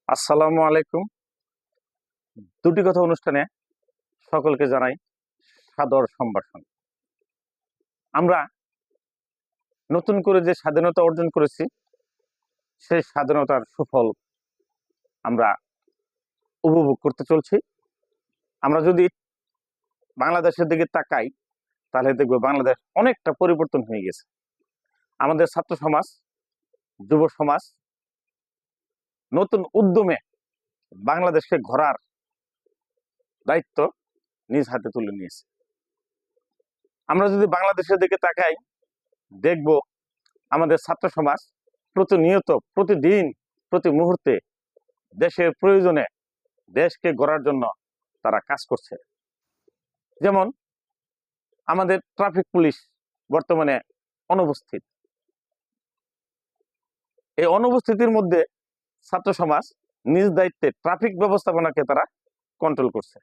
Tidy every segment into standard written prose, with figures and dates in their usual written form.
আসসালামু আলাইকুম। দুটি কথা অনুষ্ঠানে সকলকে জানাই সাদর সম্ভাষণ। আমরা নতুন করে যে স্বাধীনতা অর্জন করেছি, সেই স্বাধীনতার সুফল আমরা উপভোগ করতে চলছি। আমরা যদি বাংলাদেশের দিকে তাকাই, তাহলে দেখব বাংলাদেশ অনেকটা পরিবর্তন হয়ে গেছে। আমাদের ছাত্র সমাজ, যুব সমাজ নতুন উদ্যমে বাংলাদেশকে গড়ার দায়িত্ব নিজ হাতে তুলে নিয়েছে। আমরা যদি বাংলাদেশের দিকে তাকাই, দেখব আমাদের ছাত্র সমাজ প্রতিনিয়ত, প্রতিদিন, প্রতি মুহূর্তে দেশের প্রয়োজনে, দেশকে গড়ার জন্য তারা কাজ করছে। যেমন আমাদের ট্রাফিক পুলিশ বর্তমানে অনুপস্থিত। এই অনুপস্থিতির মধ্যে ছাত্র সমাজ নিজ দায়িত্বে ট্রাফিক ব্যবস্থাপনাকে তারা কন্ট্রোল করছে।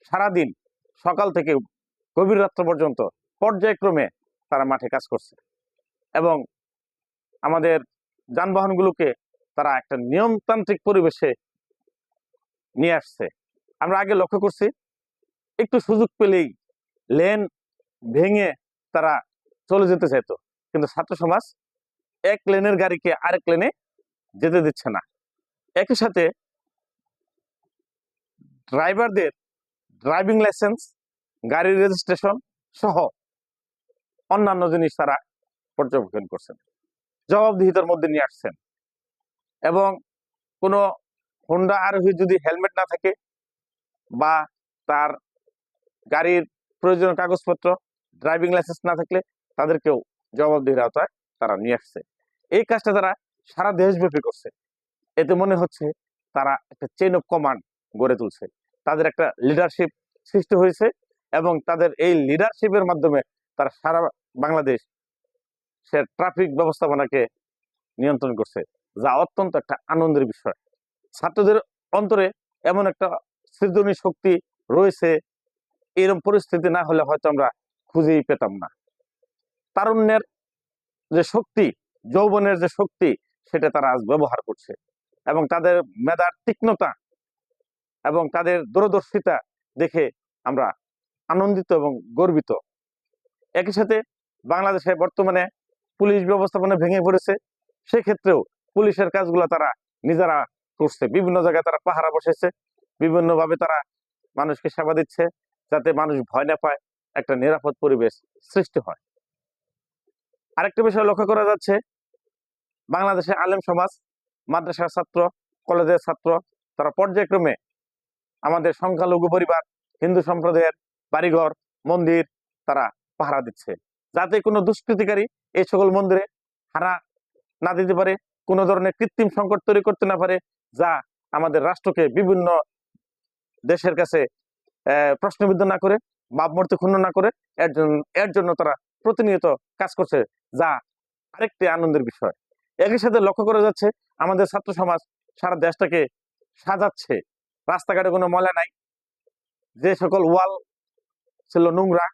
সারাদিন সকাল থেকে গভীর রাত্র পর্যন্ত পর্যায়ক্রমে তারা মাঠে কাজ করছে এবং আমাদের যানবাহনগুলোকে তারা একটা নিয়মতান্ত্রিক পরিবেশে নিয়ে আসছে। আমরা আগে লক্ষ্য করছি, একটু সুযোগ পেলেই লেন ভেঙে তারা চলে যেতে চাইতো, কিন্তু ছাত্র সমাজ এক লেনের গাড়িকে আরেক লেনে যেতে দিচ্ছে না। একই সাথে ড্রাইভারদের ড্রাইভিং লাইসেন্স, গাড়ির রেজিস্ট্রেশন সহ অন্যান্য জিনিস তারা পর্যবেক্ষণ করছেন, জবাবদিহিতার মধ্যে নিয়ে আসছেন। এবং কোনো হোন্ডা আরোহী যদি হেলমেট না থাকে বা তার গাড়ির প্রয়োজনীয় কাগজপত্র, ড্রাইভিং লাইসেন্স না থাকলে তাদেরকেও জবাবদিহির আওতায় তারা নিয়ে আসছে। এই কাজটা তারা সারা দেশব্যাপী করছে। এতে মনে হচ্ছে তারা একটা চেইন অফ কমান্ড গড়ে তুলছে, তাদের একটা লিডারশিপ সৃষ্টি হয়েছে এবং তাদের এই লিডারশিপের মাধ্যমে তারা সারা বাংলাদেশ সে ট্রাফিক ব্যবস্থাপনাকে নিয়ন্ত্রণ করছে, যা অত্যন্ত একটা আনন্দের বিষয়। ছাত্রদের অন্তরে এমন একটা সৃজনী শক্তি রয়েছে, এরকম পরিস্থিতি না হলে হয়তো আমরা খুঁজেই পেতাম না। তারুণ্যের যে শক্তি, যৌবনের যে শক্তি, সেটা তারা আজ ব্যবহার করছে এবং তাদের মেধার তীক্ষ্ণতা এবং তাদের দূরদর্শিতা দেখে আমরা আনন্দিত এবং গর্বিত। একই সাথে বাংলাদেশে বর্তমানে পুলিশ ব্যবস্থাপনা ভেঙে পড়েছে, সেক্ষেত্রেও পুলিশের কাজগুলো তারা নিজেরা করছে। বিভিন্ন জায়গায় তারা পাহারা বসেছে, বিভিন্নভাবে তারা মানুষকে সেবা দিচ্ছে, যাতে মানুষ ভয় না পায়, একটা নিরাপদ পরিবেশ সৃষ্টি হয়। আরেকটা বিষয় লক্ষ্য করা যাচ্ছে, বাংলাদেশে আলেম সমাজ, মাদ্রাসার ছাত্র, কলেজের ছাত্র, তারা পর্যায়ক্রমে আমাদের সংখ্যালঘু পরিবার, হিন্দু সম্প্রদায়ের বাড়িঘর, মন্দির তারা পাহারা দিচ্ছে, যাতে কোনো দুষ্কৃতিকারী এই সকল মন্দিরে হানা না দিতে পারে, কোনো ধরনের কৃত্রিম সংকট তৈরি করতে না পারে, যা আমাদের রাষ্ট্রকে বিভিন্ন দেশের কাছে প্রশ্নবিদ্ধ না করে, ভাবমূর্তি ক্ষুণ্ণ না করে। এর জন্য তারা প্রতিনিয়ত কাজ করছে, যা আরেকটি আনন্দের বিষয়। একই সাথে লক্ষ্য করা যাচ্ছে আমাদের ছাত্র সমাজ সারা দেশটাকে সাজাচ্ছে। রাস্তাঘাটে কোনো ময়লা নাই, যে সকল ওয়াল ছিল নোংরা,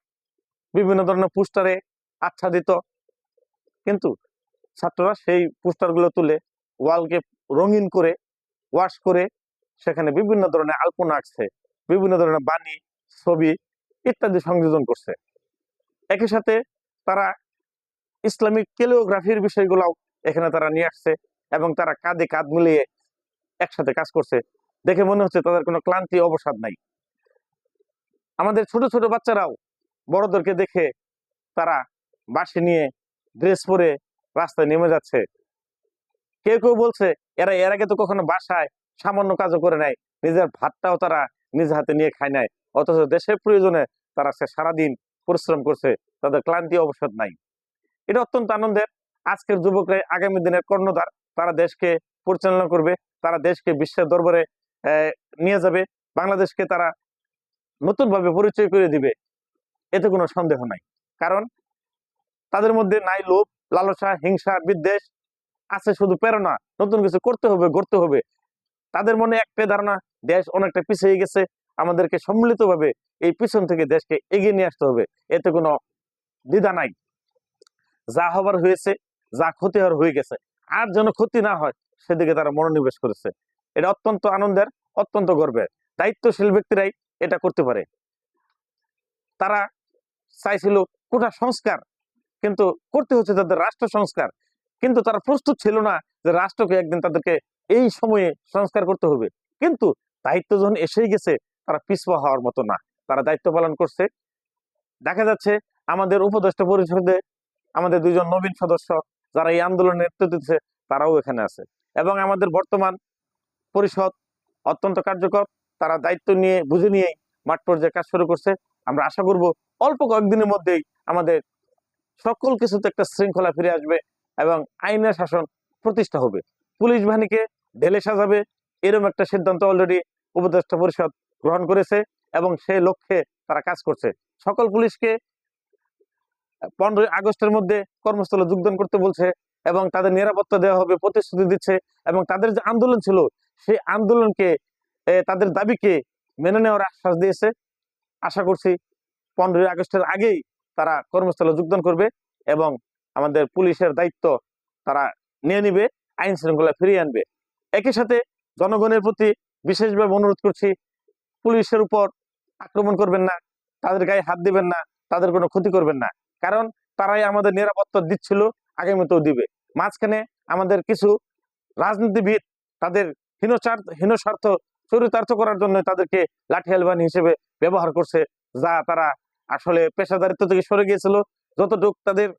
বিভিন্ন ধরনের পোস্টারে আচ্ছাদিত, কিন্তু ছাত্ররা সেই পোস্টারগুলো তুলে ওয়ালকে রঙিন করে, ওয়াশ করে সেখানে বিভিন্ন ধরনের আলপনা আঁকছে, বিভিন্ন ধরনের বাণী, ছবি ইত্যাদি সংযোজন করছে। একই সাথে তারা ইসলামিক ক্যালিওগ্রাফির বিষয়গুলোও এখানে তারা নিয়ে আসছে এবং তারা কাঁধে কাঁধ মিলিয়ে একসাথে কাজ করছে। দেখে মনে হচ্ছে তাদের কোনো ক্লান্তি, অবসাদ নাই। আমাদের ছোট ছোট বাচ্চারাও বড়দেরকে দেখে তারা বাঁশি নিয়ে ড্রেস পরে রাস্তায় নেমে যাচ্ছে। কেউ কেউ বলছে এরা এর আগে তো কখনো বাসায় সামান্য কাজও করে নাই, নিজের ভাতটাও তারা নিজ হাতে নিয়ে খায় নাই, অথচ দেশের প্রয়োজনে তারা সারাদিন পরিশ্রম করছে, তাদের ক্লান্তি, অবসাদ নাই। এটা অত্যন্ত আনন্দের। আজকের যুবকরা আগামী দিনের কর্ণধার, তারা দেশকে পরিচালনা করবে, তারা দেশকে বিশ্বের দরবারে নিয়ে যাবে, বাংলাদেশকে তারা নতুন ভাবে পরিচয় করে দিবে, এতে কোনো সন্দেহ নাই। কারণ তাদের মধ্যে নাই লোভ, লালসা, হিংসা, বিদ্বেষ, আছে শুধু প্রেরণা, নতুন কিছু করতে হবে, গড়তে হবে। তাদের মনে একটাই ধারণা, দেশ অনেকটা পিছিয়ে গেছে, আমাদেরকে সম্মিলিতভাবে এই পিছন থেকে দেশকে এগিয়ে নিয়ে আসতে হবে, এতে কোনো দ্বিধা নাই। যা হবার হয়েছে, যা ক্ষতি হওয়ার হয়ে গেছে, আর যেন ক্ষতি না হয় সেদিকে তারা মনোনিবেশ করেছে। এটা অত্যন্ত আনন্দের, অত্যন্ত গর্বের। দায়িত্বশীল ব্যক্তিরাই এটা করতে পারে। তারা চাইছিল কোটা সংস্কার, কিন্তু করতে হচ্ছে তাদের রাষ্ট্র সংস্কার, কিন্তু তারা প্রস্তুত ছিল না যে রাষ্ট্রকে একদিন তাদেরকে এই সময়ে সংস্কার করতে হবে। কিন্তু দায়িত্ব যখন এসেই গেছে, তারা পিছপা হওয়ার মতো না, তারা দায়িত্ব পালন করছে। দেখা যাচ্ছে আমাদের উপদেষ্টা পরিষদে আমাদের দুইজন নবীন সদস্য যারা এই আন্দোলনের নেতৃত্ব দিচ্ছে, তারাও এখানে আছে। এবং আমাদের বর্তমান পরিষদ অত্যন্ত কার্যকর, তারা দায়িত্ব নিয়ে বুঝে নিয়েই মাঠ পর্যায়ে কাজ শুরু করছে। আমরা আশা করব অল্প কয়েকদিনের মধ্যেই আমাদের সকল কিছুতে একটা শৃঙ্খলা ফিরে আসবে এবং আইনের শাসন প্রতিষ্ঠা হবে। পুলিশ বাহিনীকে ঢেলে সাজাবে, এরকম একটা সিদ্ধান্ত অলরেডি উপদেষ্টা পরিষদ গ্রহণ করেছে এবং সেই লক্ষ্যে তারা কাজ করছে। সকল পুলিশকে 15 আগস্টের মধ্যে কর্মস্থলে যোগদান করতে বলছে এবং তাদের নিরাপত্তা দেওয়া হবে প্রতিশ্রুতি দিচ্ছে। এবং তাদের যে আন্দোলন ছিল, সেই আন্দোলনকে, তাদের দাবিকে মেনে নেওয়ার আশ্বাস দিয়েছে। আশা করছি 15 আগস্টের আগেই তারা কর্মস্থলে যোগদান করবে এবং আমাদের পুলিশের দায়িত্ব তারা নিয়ে নিবে, আইন শৃঙ্খলা ফিরিয়ে আনবে। একই সাথে জনগণের প্রতি বিশেষভাবে অনুরোধ করছি, পুলিশের উপর আক্রমণ করবেন না, তাদের গায়ে হাত দিবেন না, তাদের কোনো ক্ষতি করবেন না। কারণ তারাই আমাদের নিরাপত্তা দিচ্ছিল, আগামীতেও দিবে। মাঝখানে আমাদের কিছু রাজনীতিবিদ তাদের হীন স্বার্থ চরিতার্থ করার জন্য তাদেরকে লাঠিয়াল বাহিনী হিসেবে ব্যবহার করছে, যা তারা আসলে পেশাদারিত্ব থেকে সরে গিয়েছিল। যতটুকু তাদের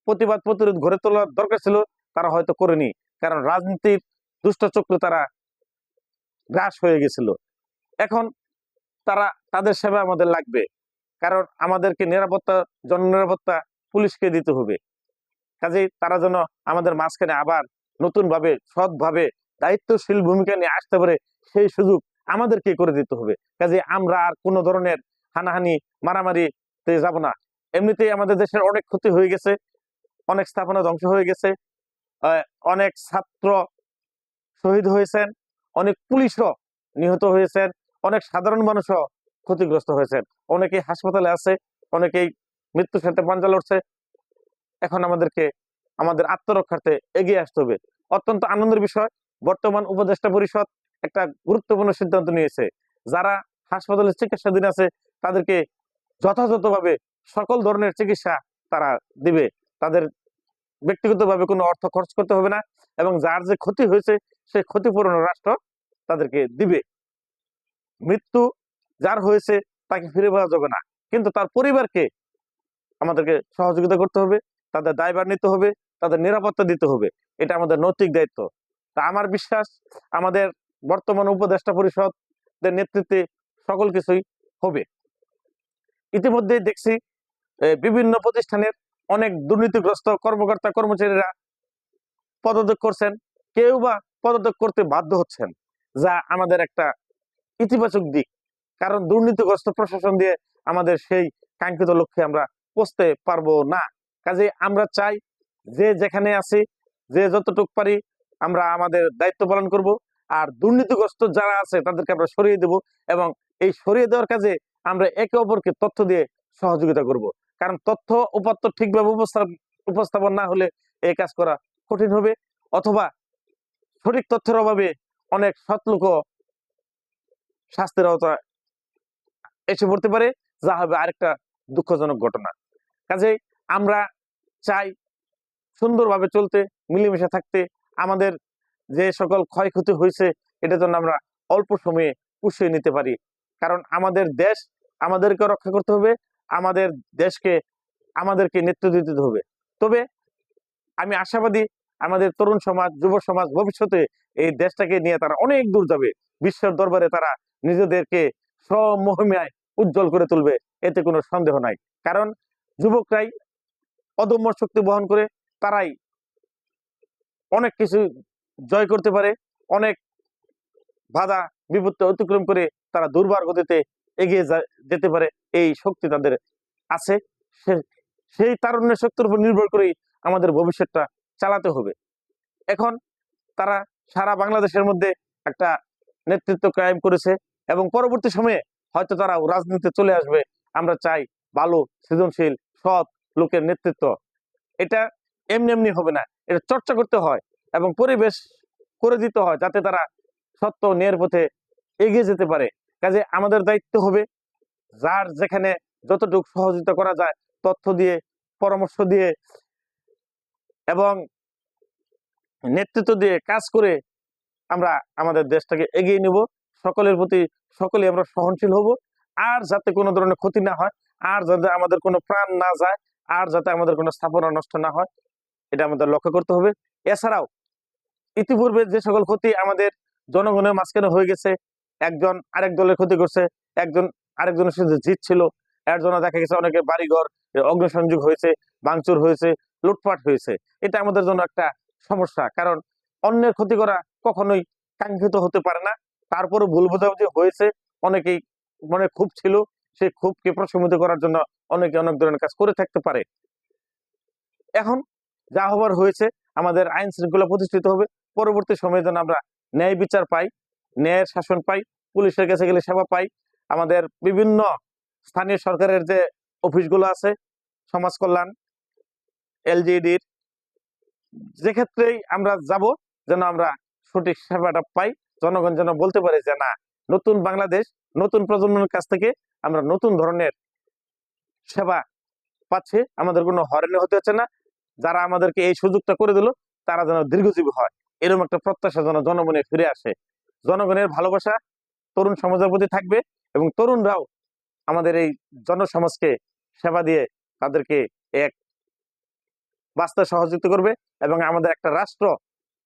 প্রতিবাদ প্রতিরোধ গড়ে তোলার দরকার ছিল, তারা হয়তো করেনি, কারণ রাজনীতির দুষ্টচক্র তারা গ্রাস হয়ে গেছিল। এখন তারা তাদের সেবা আমাদের লাগবে, কারণ আমাদেরকে নিরাপত্তা, জননিরাপত্তা পুলিশকে দিতে হবে। কাজেই তারা যেন আমাদের মাঝখানে আবার নতুন ভাবে, সৎভাবে, দায়িত্বশীল ভূমিকা নিয়ে আসতে পারে, সেই সুযোগ আমাদেরকে করে দিতে হবে। কাজে আমরা আর কোনো ধরনের হানাহানি, মারামারিতে যাব না। এমনিতেই আমাদের দেশের অনেক ক্ষতি হয়ে গেছে, অনেক স্থাপনা ধ্বংস হয়ে গেছে, অনেক ছাত্র শহীদ হয়েছেন, অনেক পুলিশও নিহত হয়েছেন, অনেক সাধারণ মানুষও ক্ষতিগ্রস্ত হয়েছেন, অনেকেই হাসপাতালে আছে, অনেকেই মৃত্যুর সাথে পাঞ্জা লড়ছে। এখন আমাদেরকে আমাদের আত্মরক্ষার্থে এগিয়ে আসতে হবে। অত্যন্ত আনন্দের বিষয়, বর্তমান উপদেষ্টা পরিষদ একটা গুরুত্বপূর্ণ সিদ্ধান্ত নিয়েছে। যারা হাসপাতালে চিকিৎসাধীন আছে, তাদেরকে যথাযথভাবে সকল ধরনের চিকিৎসা তারা দিবে। তাদের ব্যক্তিগতভাবে কোনো অর্থ খরচ করতে হবে না এবং যার যে ক্ষতি হয়েছে, সেই ক্ষতিপূরণ রাষ্ট্র তাদেরকে দিবে। মৃত্যু যার হয়েছে তাকে ফিরে পাওয়া যাবে না, কিন্তু তার পরিবারকে আমাদেরকে সহযোগিতা করতে হবে, তাদের দায়ভার নিতে হবে, তাদের নিরাপত্তা দিতে হবে। এটা আমাদের নৈতিক দায়িত্ব। তা আমার বিশ্বাস, আমাদের বর্তমান উপদেষ্টা পরিষদের নেতৃত্বে সকল কিছুই হবে। ইতিমধ্যে দেখছি বিভিন্ন প্রতিষ্ঠানের অনেক দুর্নীতিগ্রস্ত কর্মকর্তা কর্মচারীরা পদত্যাগ করছেন, কেউ বা পদত্যাগ করতে বাধ্য হচ্ছেন, যা আমাদের একটা ইতিবাচক দিক। কারণ দুর্নীতিগ্রস্ত প্রশাসন দিয়ে আমাদের সেই কাঙ্ক্ষিত লক্ষ্যে আমরা পৌঁছতে পারবো না। কাজে আমরা চাই যে যেখানে আছি, যে যতটুকু পারি আমরা আমাদের দায়িত্ব পালন করব, আর দুর্নীতিগ্রস্ত যারা আছে তাদেরকে আমরা সরিয়ে দেব এবং এই সরিয়ে দেওয়ার কাজে আমরা একে অপরকে তথ্য দিয়ে সহযোগিতা করব। কারণ তথ্য উপাত্ত ঠিকভাবে উপস্থাপন না হলে এই কাজ করা কঠিন হবে, অথবা সঠিক তথ্যের অভাবে অনেক সৎ লোক শাস্তির আওতায় এসে পড়তে পারে, যা হবে আরেকটা দুঃখজনক ঘটনা। কাজেই আমরা চাই সুন্দরভাবে চলতে, মিলেমিশে থাকতে। আমাদের যে সকল ক্ষয়ক্ষতি হয়েছে, এটা যেন আমরা অল্প সময়ে পুষিয়ে নিতে পারি। কারণ আমাদের দেশ আমাদেরকে রক্ষা করতে হবে, আমাদের দেশকে আমাদেরকে নেতৃত্ব দিতে হবে। তবে আমি আশাবাদী, আমাদের তরুণ সমাজ, যুব সমাজ ভবিষ্যতে এই দেশটাকে নিয়ে তারা অনেক দূর যাবে। বিশ্বের দরবারে তারা নিজেদেরকে স্বমহিমায় উজ্জ্বল করে তুলবে, এতে কোনো সন্দেহ নাই। কারণ যুবকরাই অদম্য শক্তি বহন করে, তারাই অনেক কিছু জয় করতে পারে, অনেক বাধা বিপত্তি অতিক্রম করে তারা দুর্বার গতিতে এগিয়ে যেতে পারে। এই শক্তি তাদের আছে। সেই তারুণ্যের শক্তির উপর নির্ভর করেই আমাদের ভবিষ্যৎটা চালাতে হবে। এখন তারা সারা বাংলাদেশের মধ্যে একটা নেতৃত্ব কায়েম করেছে এবং পরবর্তী সময়ে হয়তো তারা রাজনীতিতে চলে আসবে। আমরা চাই ভালো, সৃজনশীল, সৎ লোকের নেতৃত্ব। এটা এমনি এমনি হবে না, এটা চর্চা করতে হয় এবং পরিবেশ করে দিতে হয়, যাতে তারা সত্য ন্যায়ের পথে এগিয়ে যেতে পারে। কাজে আমাদের দায়িত্ব হবে যার যেখানে যতটুকু সহযোগিতা করা যায় তথ্য দিয়ে, পরামর্শ দিয়ে এবং নেতৃত্ব দিয়ে কাজ করে আমরা আমাদের দেশটাকে এগিয়ে নিব। সকলের প্রতি সকলে আমরা সহনশীল হব, আর যাতে কোনো ধরনের ক্ষতি না হয়, আর যাতে আমাদের কোনো প্রাণ না যায়, আর যাতে আমাদের কোনো স্থাপনা নষ্ট না হয়, এটা আমাদের লক্ষ্য করতে হবে। এছাড়াও ইতিপূর্বে যে সকল ক্ষতি আমাদের জনগণের মাঝখানে হয়ে গেছে, একজন আরেক দলের ক্ষতি করছে, একজন আরেকজনের সাথে জিতছিল, এর জন্য দেখা গেছে অনেকের বাড়িঘর অগ্নিসংযোগ হয়েছে, ভাঙচুর হয়েছে, লুটপাট হয়েছে। এটা আমাদের জন্য একটা সমস্যা, কারণ অন্যের ক্ষতি করা কখনোই কাঙ্ক্ষিত হতে পারে না। তারপরে ভুল বোঝাবুঝি হয়েছে, অনেকেই মনে ক্ষোভ ছিল, সেই ক্ষোভকে প্রশমিত করার জন্য অনেকে অনেক ধরনের কাজ করে থাকতে পারে। এখন যা হবার হয়েছে, আমাদের আইন শৃঙ্খলা প্রতিষ্ঠিত হবে, পরবর্তী সময়ে যেন আমরা ন্যায় বিচার পাই, ন্যায়ের শাসন পাই, পুলিশের কাছে গেলে সেবা পাই, আমাদের বিভিন্ন স্থানীয় সরকারের যে অফিসগুলো আছে, সমাজ কল্যাণ, এলজিইডির, যে ক্ষেত্রেই আমরা যাব যেন আমরা সঠিক সেবাটা পাই, জনগণ যেন বলতে পারে যে না, নতুন বাংলাদেশ, নতুন প্রজন্মের কাছ থেকে আমরা নতুন ধরনের সেবা পাচ্ছি, আমাদের কোনো হয়রানি হতে হচ্ছে না। যারা আমাদেরকে এই সুযোগটা করে দিল তারা যেন দীর্ঘজীবী হয়, এরকম একটা প্রত্যাশা যেন জনমনে ফিরে আসে। জনগণের ভালোবাসা তরুণ সমাজের প্রতি থাকবে, এবং তরুণরাও আমাদের এই জনসমাজকে সেবা দিয়ে তাদেরকে এক বাস্তবে সহযোগিতা করবে, এবং আমাদের একটা রাষ্ট্র,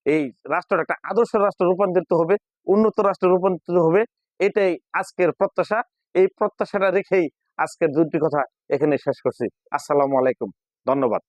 এই রাষ্ট্রটা একটা আদর্শ রাষ্ট্র রূপান্তরিত হবে, উন্নত রাষ্ট্রে রূপান্তরিত হবে। এটাই আজকের প্রত্যাশা। এই প্রত্যাশাটা রেখেই আজকের দুটি কথা এখানে শেষ করছি। আসসালামু আলাইকুম, ধন্যবাদ।